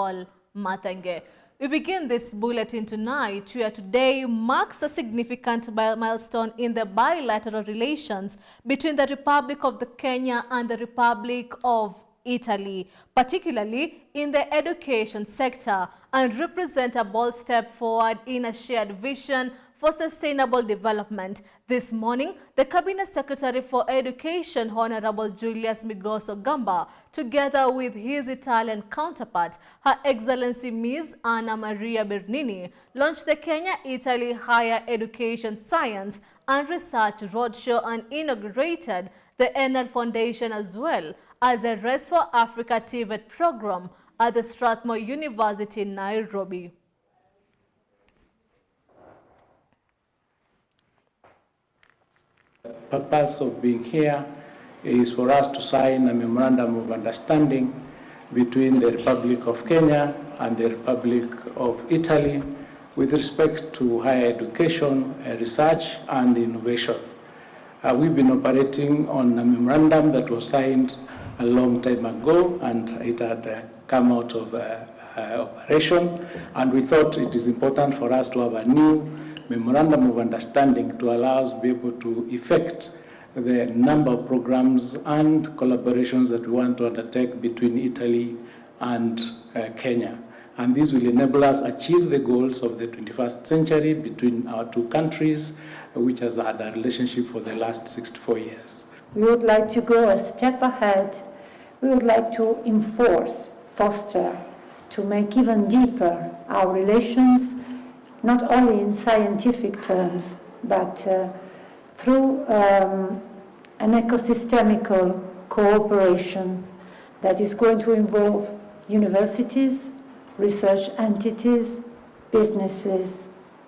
Paul Mathenge. We begin this bulletin tonight, where today marks a significant milestone in the bilateral relations between the Republic of Kenya and the Republic of Italy, particularly in the education sector, and represent a bold step forward in a shared vision for sustainable development. This morning, the Cabinet Secretary for Education, Honorable Julius Migoso Gamba, together with his Italian counterpart, Her Excellency Ms. Anna Maria Bernini, launched the Kenya-Italy Higher Education Science and Research Roadshow and inaugurated the Enel Foundation as well as the Rest for Africa TVET program at the Strathmore University in Nairobi. The purpose of being here is for us to sign a memorandum of understanding between the Republic of Kenya and the Republic of Italy with respect to higher education, research, and innovation. We've been operating on a memorandum that was signed a long time ago, and it had come out of operation, and we thought it is important for us to have a new memorandum of understanding to allow us to be able to effect the number of programs and collaborations that we want to undertake between Italy and Kenya. And this will enable us achieve the goals of the 21st century between our two countries, which has had a relationship for the last 64 years. We would like to go a step ahead. We would like to enforce, foster, to make even deeper our relations, not only in scientific terms, but through an ecosystemical cooperation that is going to involve universities, research entities, businesses,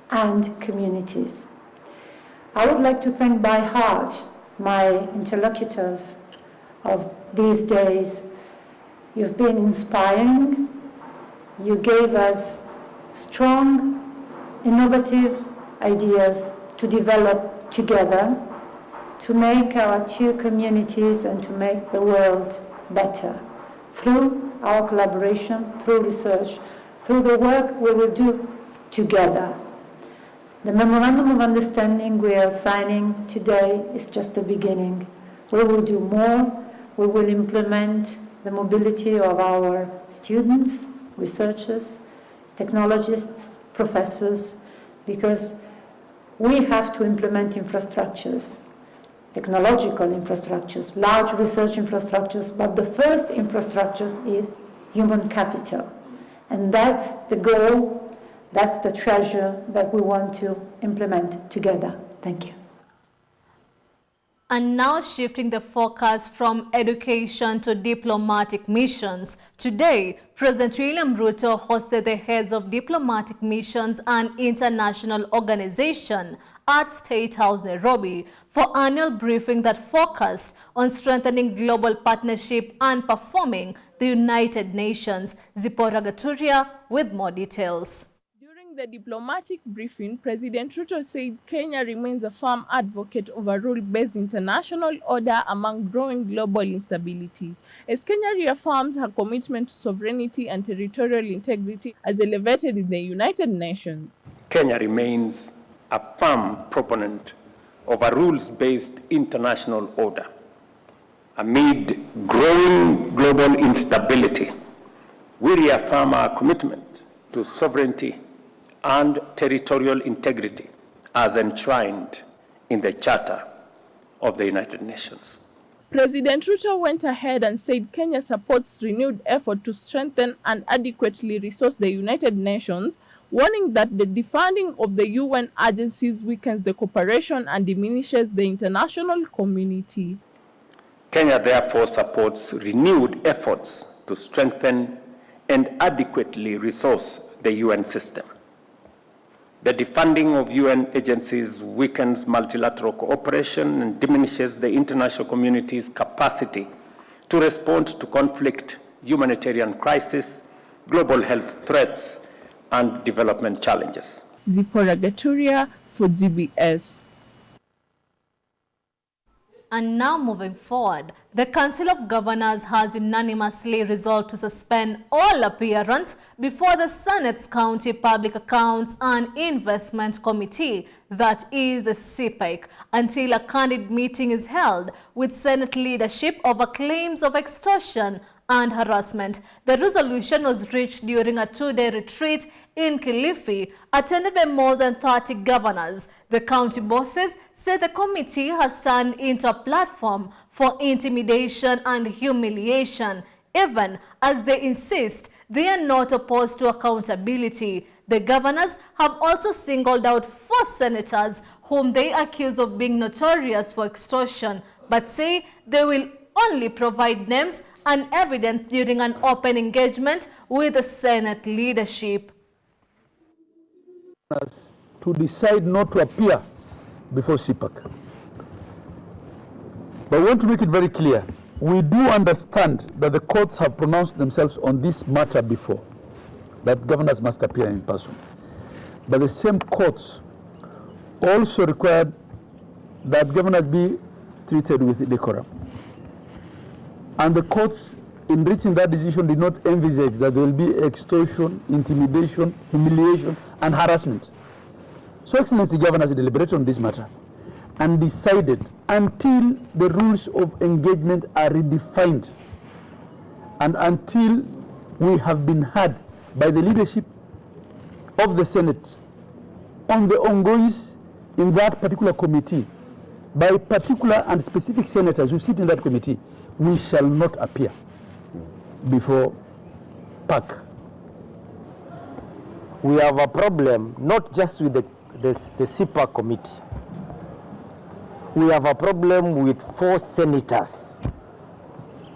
and communities. I would like to thank by heart my interlocutors of these days. You've been inspiring. You gave us strong, innovative ideas to develop together, to make our two communities and to make the world better through our collaboration, through research, through the work we will do together. The Memorandum of Understanding we are signing today is just the beginning. We will do more. We will implement the mobility of our students, researchers, technologists, professors, because we have to implement infrastructures, technological infrastructures, large research infrastructures, but the first infrastructures is human capital. And that's the goal, that's the treasure that we want to implement together. Thank you. And now shifting the focus from education to diplomatic missions. Today, President William Ruto hosted the heads of diplomatic missions and international organizations at State House, Nairobi, for annual briefing that focused on strengthening global partnership and performing the United Nations. Zipporah Gaturia with more details. The diplomatic briefing, President Ruto said Kenya remains a firm advocate of a rule-based international order among growing global instability, as Kenya reaffirms her commitment to sovereignty and territorial integrity as elevated in the United Nations. Kenya remains a firm proponent of a rules-based international order. Amid growing global instability, we reaffirm our commitment to sovereignty and territorial integrity as enshrined in the Charter of the United Nations. President Ruto went ahead and said Kenya supports renewed effort to strengthen and adequately resource the United Nations, warning that the defunding of the UN agencies weakens the cooperation and diminishes the international community. Kenya therefore supports renewed efforts to strengthen and adequately resource the UN system. The defunding of UN agencies weakens multilateral cooperation and diminishes the international community's capacity to respond to conflict, humanitarian crisis, global health threats, and development challenges. Zipporah Gaturia for GBS. And now moving forward, the Council of Governors has unanimously resolved to suspend all appearance before the Senate's County Public Accounts and Investment Committee, that is the CPAC, until a candid meeting is held with Senate leadership over claims of extortion and harassment. The resolution was reached during a two-day retreat in Kilifi, attended by more than 30 governors. The county bosses say the committee has turned into a platform for intimidation and humiliation, even as they insist they are not opposed to accountability. The governors have also singled out 4 senators whom they accuse of being notorious for extortion, but say they will only provide names and evidence during an open engagement with the Senate leadership. To decide not to appear before CPAC. But I want to make it very clear, we do understand that the courts have pronounced themselves on this matter before, that governors must appear in person. But the same courts also required that governors be treated with decorum. And the courts, in reaching that decision, did not envisage that there will be extortion, intimidation, humiliation, and harassment. So, Excellency, governors deliberated on this matter and decided until the rules of engagement are redefined and until we have been heard by the leadership of the Senate on the ongoings in that particular committee, by particular and specific senators who sit in that committee, we shall not appear before PAC. We have a problem not just with the CPAC committee. We have a problem with 4 senators.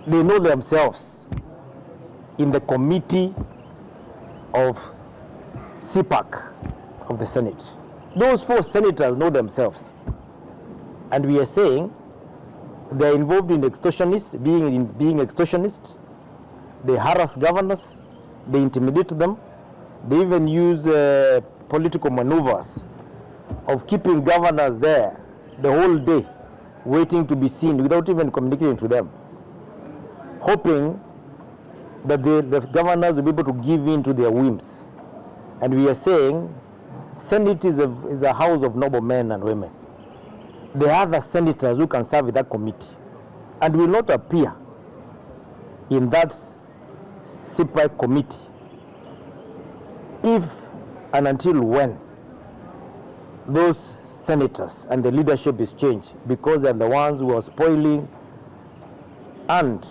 They know themselves in the committee of CPAC of the Senate. Those 4 senators know themselves. And we are saying they are involved in extortionists, being extortionists. They harass governors, they intimidate them, they even use political maneuvers of keeping governors there the whole day, waiting to be seen without even communicating to them, hoping that the governors will be able to give in to their whims. And we are saying Senate is a house of noble men and women. There are other senators who can serve in that committee and will not appear in that CPAC committee if and until when those senators and the leadership is changed, because they're the ones who are spoiling. And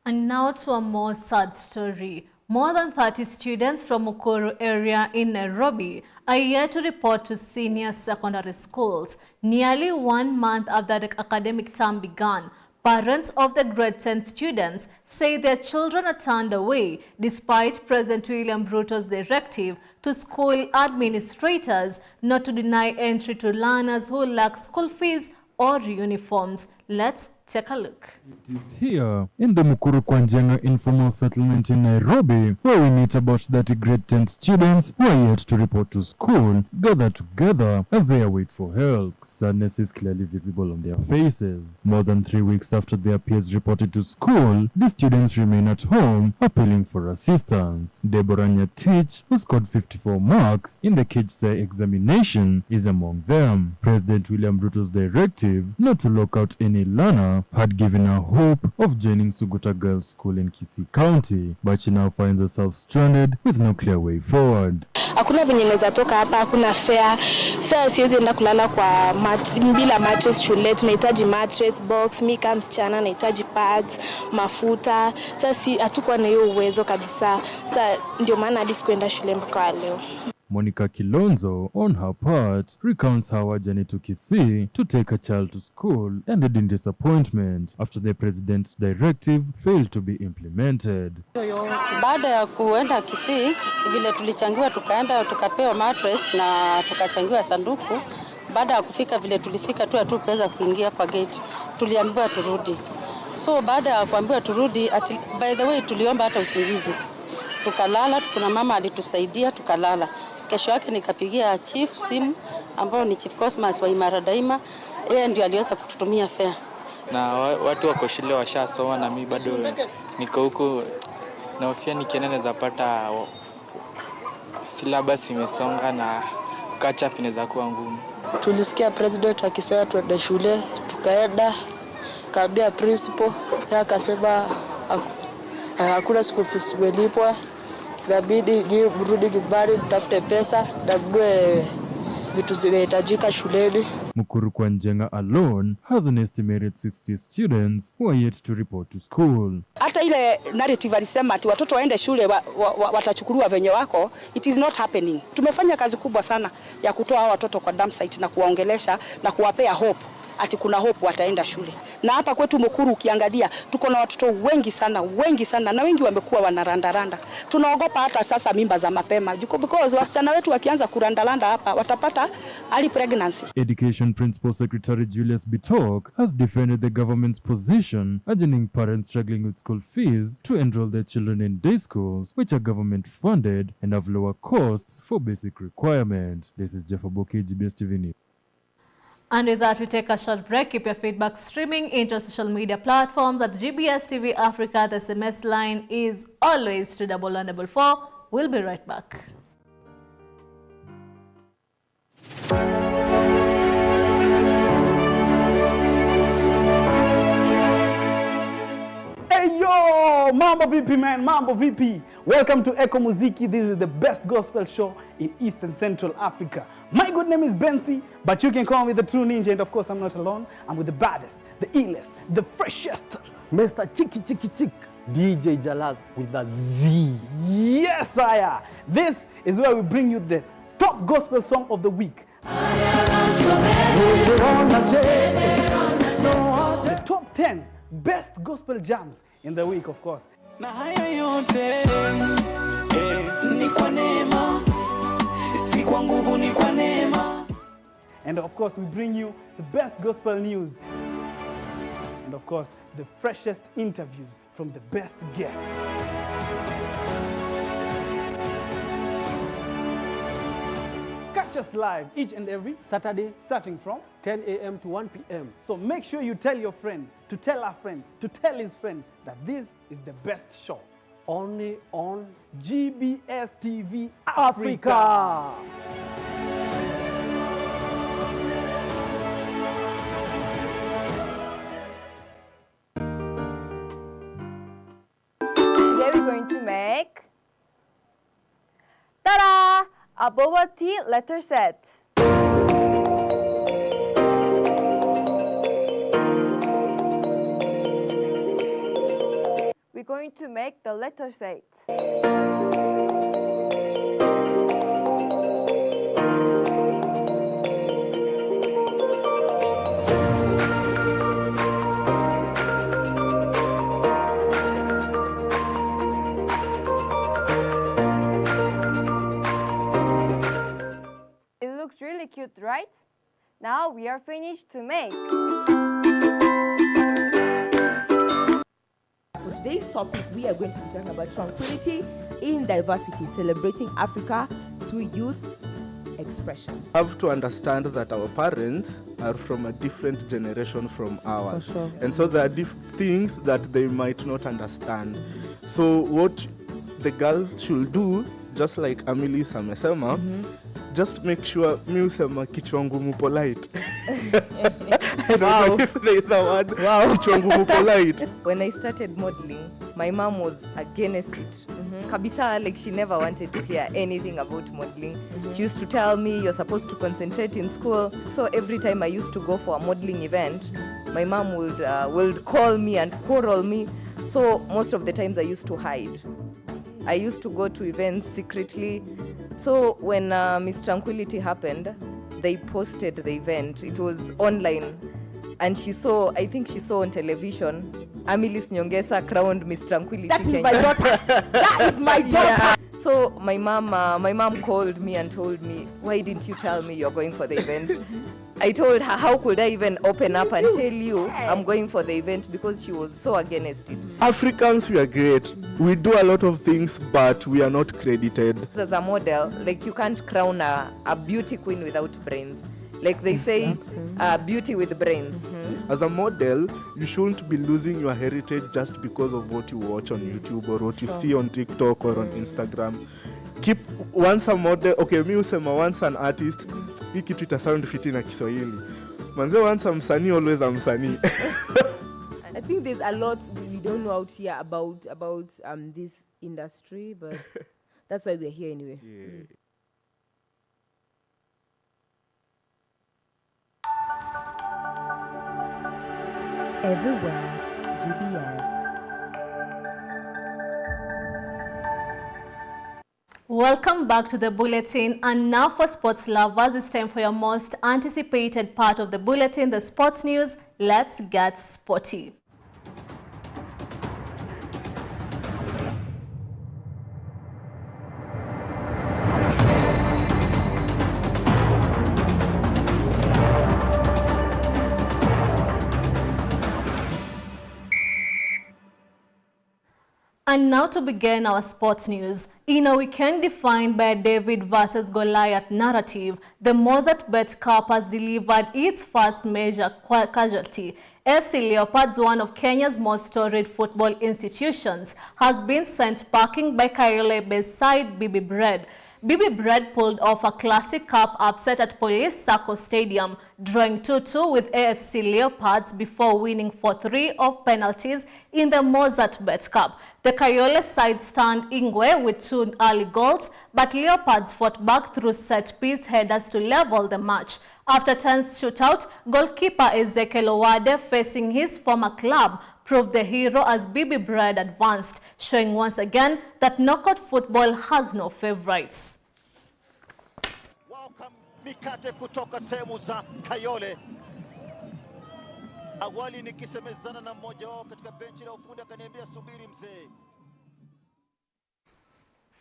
now to a more sad story. More than 30 students from Mukuru area in Nairobi are yet to report to senior secondary schools, nearly 1 month after the academic term began. Parents of the grade 10 students say their children are turned away despite President William Ruto's directive to school administrators not to deny entry to learners who lack school fees or uniforms. Let's take a look. It is here in the Mukuru Kwanjenga informal settlement in Nairobi where we meet about 30 grade 10 students who are yet to report to school, gather together as they await for help. Sadness is clearly visible on their faces. More than 3 weeks after their peers reported to school, the students remain at home appealing for assistance. Deborah Nyatich, who scored 54 marks in the KHSA examination, is among them. President William Ruto's directive not to lock out any learner had given her hope of joining Suguta Girls School in Kisii County, but she now finds herself stranded with no clear way forward. Hakuna venye naweza toka hapa, hakuna fare. Sasa siwezi enda kulala kwa bila mattress shule. Tunahitaji mattress box, mimi kama msichana nahitaji pads, mafuta. Sasa hatukuwa na hiyo uwezo kabisa. Sasa ndio maana hadi sikuenda shule mpaka leo. Monica Kilonzo, on her part, recounts how her journey to Kisii to take a child to school ended in disappointment after the president's directive failed to be implemented. Baada ya kuenda Kisii, vile tulichangiwa tukaenda tukapewa mattress na tukachangiwa sanduku. Baada ya kufika vile tulifika tu hatukuweza kuingia kwa gate. Tuliambiwa turudi. So baada ya kuambiwa turudi, by the way tuliomba hata usingizi. Tukalala, kuna mama alitusaidia tukalala. Kesho yake nikapigia chief simu ambao ni Chief Cosmas wa Imara Daima, Yeye ndio aliweza kututumia fare. Na watu wako shule washasoma na mimi bado niko huko, na hofia nikienda naweza pata syllabus imesonga na catch up inaweza kuwa ngumu. Tulisikia president akisema tuende shule, tukaenda, kaambia principal, yeye akasema hakuna school fees imelipwa, inabidi mrudi nyumbani mtafute pesa na mnunue vitu zinahitajika shuleni. Mukuru kwa Njenga alone has an estimated 60 students who are yet to report to school. Hata ile narrative alisema ati watoto waende shule watachukuliwa venye wako, it is not happening. Tumefanya kazi kubwa sana ya kutoa watoto kwa dump site na kuwaongelesha na kuwapea hope. Ati kuna hope wataenda shule. Na hapa kwetu Mukuru ukiangalia tuko na watoto wengi sana na wengi wamekuwa wanarandaranda. Tunaogopa hata sasa mimba za mapema because wasichana wetu wakianza kurandaranda hapa watapata early pregnancy. Education Principal Secretary Julius Bitok has defended the government's position, urging parents struggling with school fees to enroll their children in day schools, which are government funded and have lower costs for basic requirements. This is Jeff Aboki, GBS TV News. And with that, we take a short break. Keep your feedback streaming into social media platforms at GBS TV Africa. The SMS line is always 21144. We'll be right back. Hey yo, Mambo VP man, Mambo VP. Welcome to Echo Muziki. This is the best gospel show in East and Central Africa. My good name is Bensi, but you can call me the True Ninja. And of course, I'm not alone. I'm with the baddest, the illest, the freshest, Mr. Chicky DJ Jalaz with a Z. Yes, sire. This is where we bring you the top gospel song of the week. The top 10 best gospel jams in the week, of course. And of course, we bring you the best gospel news. And of course, the freshest interviews from the best guests. Catch us live each and every Saturday starting from 10 a.m. to 1 p.m. So make sure you tell your friend, to tell a friend, to tell his friend that this is the best show. Only on GBS TV Africa. Today we're going to make ta-da! A boba tea letter set. We're going to make the letter set. It looks really cute, right? Now we are finished to make. For today's topic, we are going to be talking about tranquility in diversity, celebrating Africa through youth expressions. Have to understand that our parents are from a different generation from ours. For sure. And so there are things that they might not understand. So what the girl should do, just like Amelie Samesema, just make sure musema kichwa ngumu polite. I don't know if there is a word. Kichwa ngumu polite. When I started modeling, my mom was against it. Kabisa, like she never wanted to hear anything about modeling. She used to tell me, you're supposed to concentrate in school. So every time I used to go for a modeling event, my mom would call me and quarrel me. So most of the times I used to hide. I used to go to events secretly. So when Miss Tranquility happened, they posted the event. It was online. And she saw, I think she saw on television, Amelie Nyongesa crowned Miss Tranquility. That is my daughter. That is my daughter. Yeah. So my mom called me and told me, why didn't you tell me you're going for the event? I told her, how could I even open up and tell you I'm going for the event, because she was so against it. Africans, we are great. We do a lot of things, but we are not credited. As a model, like you can't crown a beauty queen without brains. Like they say, beauty with brains. As a model, you shouldn't be losing your heritage just because of what you watch on YouTube or what you see on TikTok or on Instagram. Keep once a model, okay, mi usema once an artist, hii kitu ita sound fiti na Kiswahili. Manze once a msanii, always a msanii. I think there's a lot we don't know out here about this industry, but that's why we're here anyway. Yeah. Everywhere, GBS. Welcome back to the bulletin, and now for sports lovers, it's time for your most anticipated part of the bulletin, the sports news. Let's get sporty. And now to begin our sports news. In a weekend defined by a David versus Goliath narrative, the Mozart Bet Cup has delivered its first major casualty. FC Leopards, one of Kenya's most storied football institutions, has been sent packing by Kayole-based side BB Bread. BB Bread pulled off a classic cup upset at Police Sacco Stadium, drawing 2-2 with AFC Leopards before winning 4-3 of penalties in the Mozart Bet Cup. The Kayole side stand Ingwe with 2 early goals, but Leopards fought back through set-piece headers to level the match. After tense shootout, goalkeeper Ezekiel Owade, facing his former club, proved the hero as BB Bread advanced, showing once again that knockout football has no favorites. Welcome mikate kutoka sehemu za Kayole. Awali nikisemezana na mmoja wao katika benchi la ufundi akaniambia subiri mzee.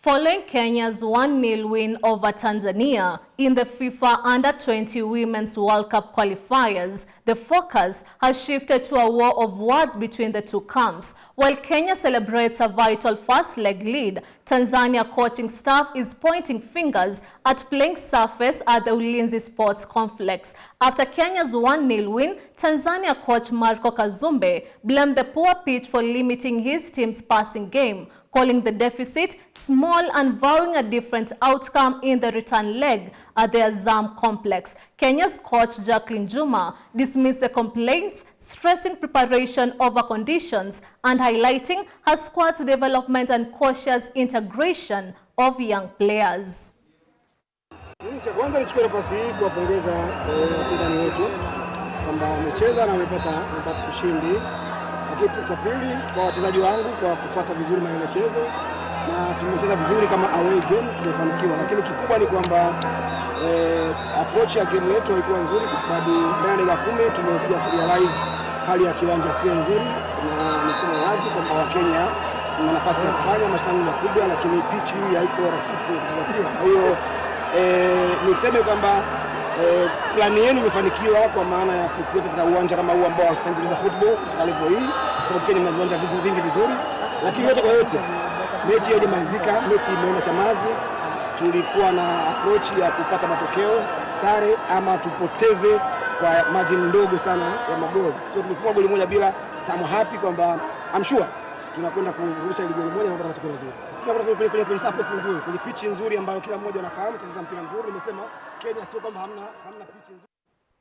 Following Kenya's 1-0 win over Tanzania in the FIFA Under-20 Women's World Cup qualifiers, the focus has shifted to a war of words between the two camps. While Kenya celebrates a vital first-leg lead, Tanzania coaching staff is pointing fingers at playing surface at the Ulinzi Sports Complex. After Kenya's 1-0 win, Tanzania coach Marco Kazumbe blamed the poor pitch for limiting his team's passing game, calling the deficit small and vowing a different outcome in the return leg at the Azam complex. Kenya's coach Jacqueline Juma dismissed the complaints, stressing preparation over conditions and highlighting her squad's development and cautious integration of young players. Kwanza nichukue nafasi hii kuwapongeza wapinzani wetu kwamba wamecheza na wamepata ushindi. Lakini cha pili kwa wachezaji wangu kwa kufuata vizuri maelekezo, na tumecheza vizuri kama away game, tumefanikiwa. Lakini kikubwa ni kwamba approach ya game yetu haikuwa nzuri kwa sababu ndani ya 10 tumekuja kurealize hali ya kiwanja sio nzuri, na niseme wazi kwamba Wakenya wana nafasi ya kufanya mashindano makubwa, lakini pitch hii haiko rafiki kwa mpira. Kwa hiyo niseme kwamba plani yenu imefanikiwa kwa maana ya kutuweka katika uwanja kama huu ambao haustendi kucheza football katika level hii, kwa sababu Kenya mna viwanja vingi vizuri. Lakini yote kwa yote, mechi haijamalizika, mechi imeenda Chamazi. Tulikuwa na approach ya kupata matokeo sare ama tupoteze kwa margin ndogo sana ya magoli. So tulifunga goli moja bila. I'm happy kwamba I'm sure tunakwenda kurusha ile goli moja na kupata matokeo mazuri. Tunakwenda kwenye surface nzuri, kwenye pitch nzuri ambayo kila mmoja anafahamu tunacheza mpira mzuri. Nimesema Kenya sio kama hamna pitch nzuri.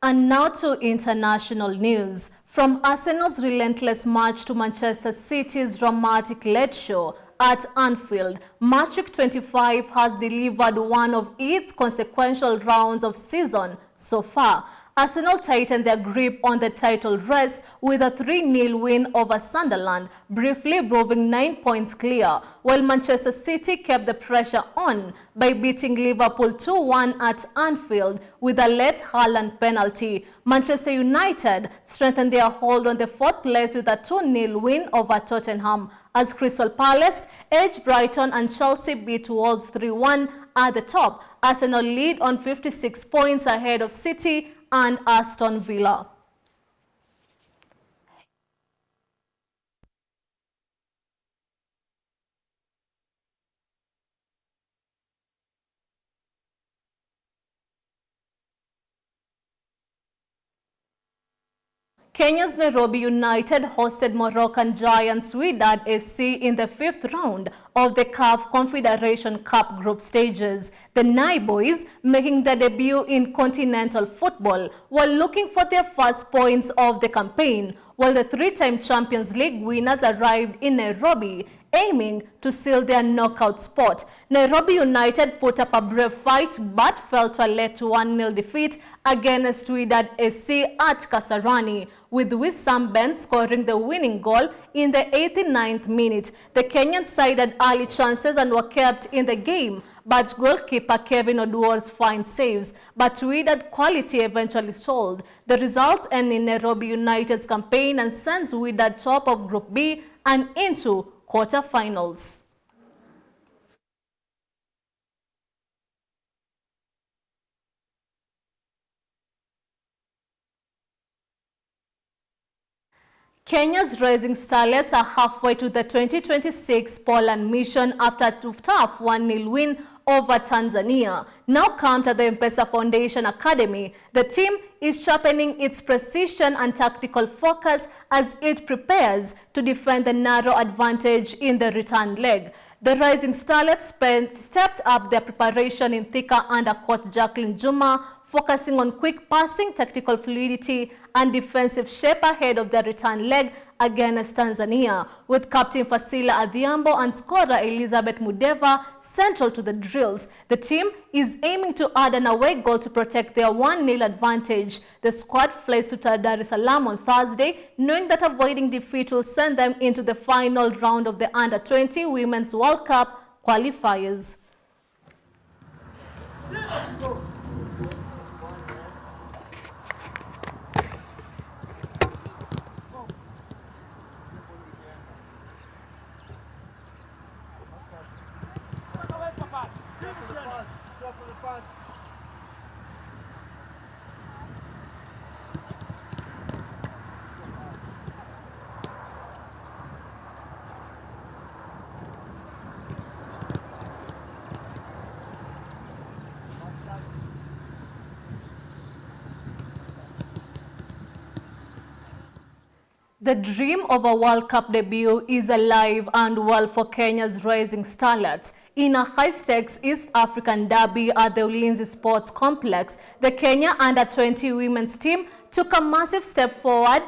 And now to international news. From Arsenal's relentless march to Manchester City's dramatic late show at Anfield, Match Week 25 has delivered one of its consequential rounds of season so far. Arsenal tightened their grip on the title race with a 3-0 win over Sunderland, briefly moving 9 points clear, while Manchester City kept the pressure on by beating Liverpool 2-1 at Anfield with a late Haaland penalty. Manchester United strengthened their hold on the 4th place with a 2-0 win over Tottenham, as Crystal Palace edged Brighton and Chelsea beat Wolves 3-1 at the top. Arsenal lead on 56 points ahead of City and Aston Villa. Kenya's Nairobi United hosted Moroccan giants Wydad SC in the 5th round of the CAF Confederation Cup group stages. The Nai boys, making their debut in continental football, were looking for their first points of the campaign, while the three-time Champions League winners arrived in Nairobi, aiming to seal their knockout spot. Nairobi United put up a brave fight but fell to a late 1-0 defeat against Wydad SC at Kasarani, with Wissam Ben scoring the winning goal in the 89th minute. The Kenyan side had early chances and were kept in the game, but goalkeeper Kevin Oduor's fine saves, but Wydad quality eventually sold. The results end in Nairobi United's campaign and sends Wydad top of Group B and into quarter-finals. Kenya's Rising Starlets are halfway to the 2026 Poland mission after a tough 1-0 win over Tanzania. Now camped at the M-Pesa Foundation Academy, the team is sharpening its precision and tactical focus as it prepares to defend the narrow advantage in the return leg. The Rising Starlets stepped up their preparation in Thika under coach Jacqueline Juma, focusing on quick passing, tactical fluidity, and defensive shape ahead of their return leg against Tanzania, with Captain Fasila Adhiambo and scorer Elizabeth Mudeva central to the drills. The team is aiming to add an away goal to protect their 1-0 advantage. The squad flies to Dar es Salaam on Thursday, knowing that avoiding defeat will send them into the final round of the Under-20 Women's World Cup qualifiers. The dream of a World Cup debut is alive and well for Kenya's Rising Starlets. In a high-stakes East African derby at the Ulinzi Sports Complex, the Kenya Under-20 women's team took a massive step forward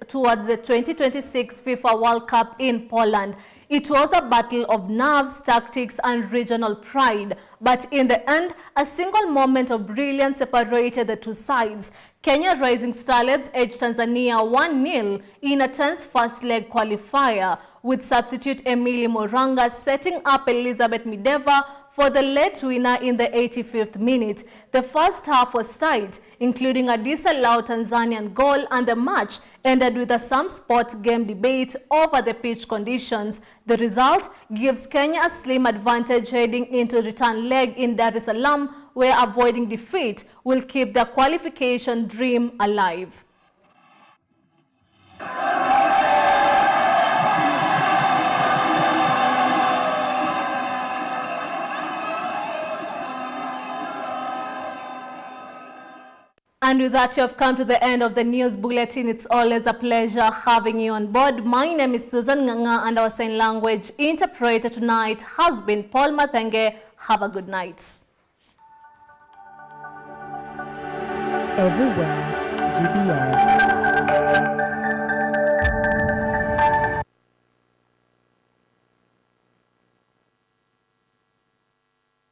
towards the 2026 FIFA World Cup in Poland. It was a battle of nerves, tactics, and regional pride. But in the end, a single moment of brilliance separated the two sides. Kenya Rising Starlets edged Tanzania 1-0 in a tense first-leg qualifier, with substitute Emily Moranga setting up Elizabeth Mideva for the late winner in the 85th minute. The first half was tight, including a disallowed Tanzanian goal, and the match ended with a some sport game debate over the pitch conditions. The result gives Kenya a slim advantage heading into return leg in Dar es Salaam, where avoiding defeat will keep their qualification dream alive. And with that, you have come to the end of the news bulletin. It's always a pleasure having you on board. My name is Susan Nganga, and our sign language interpreter tonight has been Paul Mathenge. Have a good night. Everywhere, GBS.